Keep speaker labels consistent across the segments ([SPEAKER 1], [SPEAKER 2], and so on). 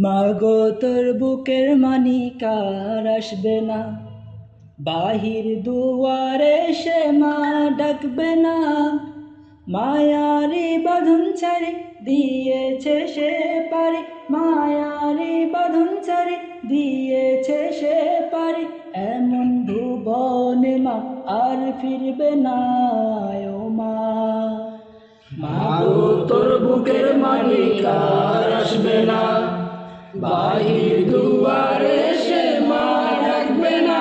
[SPEAKER 1] মাগো তোর বুকের মানিকার আসবে না, বাহির দুয়ারে সে মা ডাকবে না। মায়ারি বাঁধন ছাড়ি দিয়েছে সে পারি, মায়ারি বাঁধন ছাড়ি দিয়েছে সে পারি। এমন ভুবনে মা আর ফিরবে না ও মা।
[SPEAKER 2] মাগো তোর বুকের মানিকার আসবে না, বাহির দুয়ারে সে মা ডাকবে না।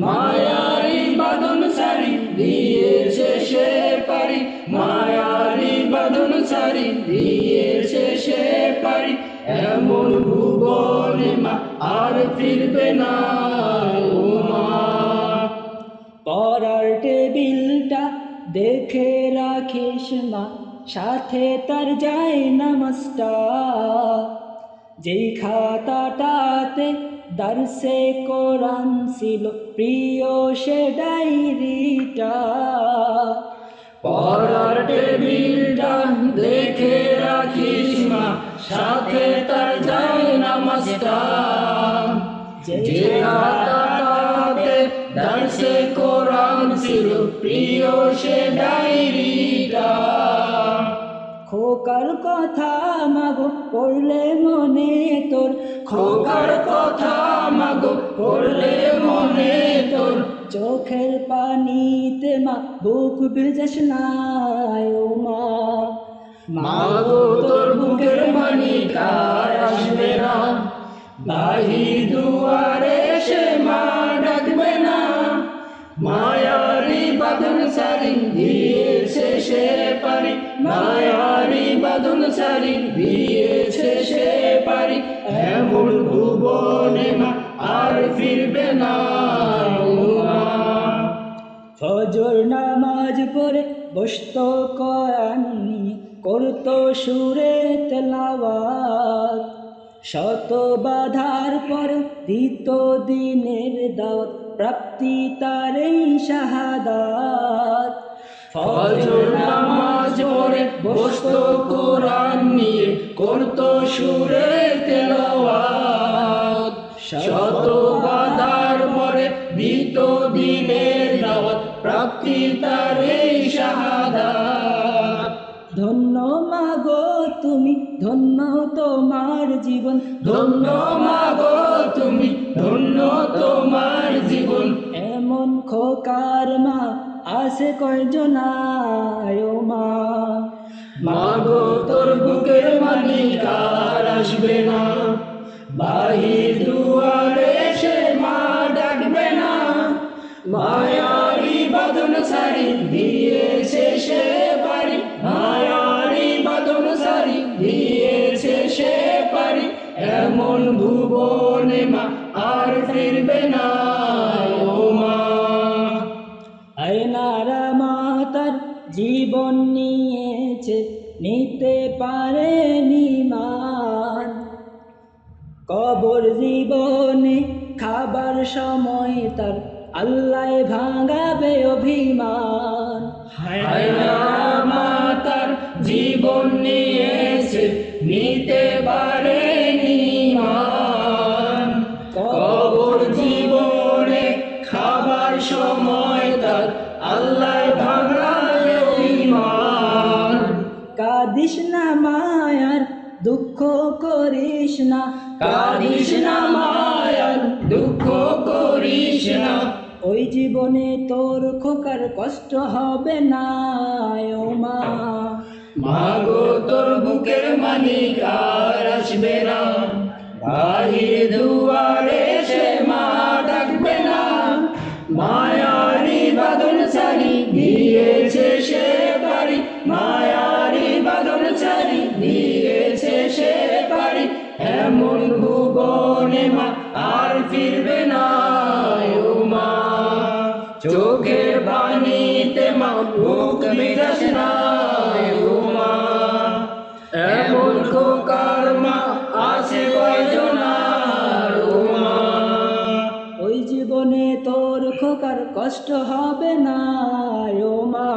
[SPEAKER 2] মায়ারি বাঁধন ছাড়ি দিয়েছে সে পারি, মায়ারি বাঁধন ছাড়ি দিয়েছে সে পারি। এমন ভুবনে মা আর ফিরবে না ও মা।
[SPEAKER 1] পড়ার টেবিলটা দেখে রাখিস মা, সাথে তার যায় নামাজটা। যেই খাতাটাতে দারসে কোরআন ছিল, প্রিয় সে ডায়েরিটা।
[SPEAKER 2] পড়ার টেবিলটা দেখে রাখিস মা, সাথে তার যায় নামাজটা। যে খাতাটাতে দারসে কোরআন ছিল, প্রিয় সে ডায়েরিটা।
[SPEAKER 1] খোকার কথা মাগো পড়লে মনে তোর,
[SPEAKER 2] খোকার কথা মাগো পড়লে মনে তোর।
[SPEAKER 1] চোখের পানিতে মা বুক ভিজাস না ও মা।
[SPEAKER 2] মাগো তোর বুকের মানিকার আসবে না, বাহির দুয়ারে সে মা ডাকবে না। মায়ারি বাঁধন ছাড়ি দিয়েছে সে পারি, মায়ারি বাঁধন ছাড়ি দিয়েছে সে পারি। এমন ভুবনে মা আর ফিরবে না ও মা।
[SPEAKER 1] ফজর নামাজ পড়ে বসতো কোরআন নিয়ে, করতো সুরে তেলাওয়াত। শত বাধার পর দিত দিনের দাওয়াত, প্রাপ্তি তার এই শাহাদাত।
[SPEAKER 2] ফজর নামাজ পড়ে বসতো কোরআন নিয়ে, করতো সুরে তেলাওয়াত। শত বাধার পরে দিত দিনের দাওয়াত, প্রাপ্তি তার এই শাহাদাত।
[SPEAKER 1] ধন্য মাগো তুমি, ধন্য তোমার জীবন,
[SPEAKER 2] ধন্য মাগো তুমি, ধন্য তোমার জীবন।
[SPEAKER 1] এমন খোকার মা আছে কয়জনায় ও মা।
[SPEAKER 2] মাগো তোর বুকের মানিকার আসবে না, বাহির দুয়ারে সে মা ডাকবে না। মায়ারি বাঁধন ছাড়ি দিয়েছে সে পারি, মায়ারি বাঁধন ছাড়ি দিয়েছে সে পারি। এমন ভুবনে মা আর ফিরবে না ও মা।
[SPEAKER 1] আয়নারা মাতার জীবন নিয়েছে, নিতে পারেনি মান। কবর জীবনে খাবার সময় তার, আল্লাহ ভাঙাবে অভিমান।
[SPEAKER 2] হায়না মাতার জীবন নিয়েছে, নিতে পারেনি মান। কবর জীবনে খাবার সময় তার, আল্লাহ ভাঙাবে অভিমান।
[SPEAKER 1] কাঁদিস না মায়ার দুঃখ করিস না,
[SPEAKER 2] কাঁদিস না মায়ার দুঃখ করিস না।
[SPEAKER 1] ওই জীবনে তোর খোকার কষ্ট হবে না ও মা।
[SPEAKER 2] মাগো তোর বুকের মানিকার আসবে না, বাহির দুয়ারে সে মা ডাকবে না। মায়ারি বাঁধন ছাড়ি দিয়েছে সে পারি, মায়ারি বাঁধন ছাড়ি দিয়েছে সে পারি। এমন ভুবনে মা আর ফিরবে না ও মা। চোখের পানিতে মা বুক ভিজাস না ও মা। এমন খোকার মা আছে কয়জনার ও মা।
[SPEAKER 1] ওই জীবনে তোর খোকার কষ্ট হবে না ও মা।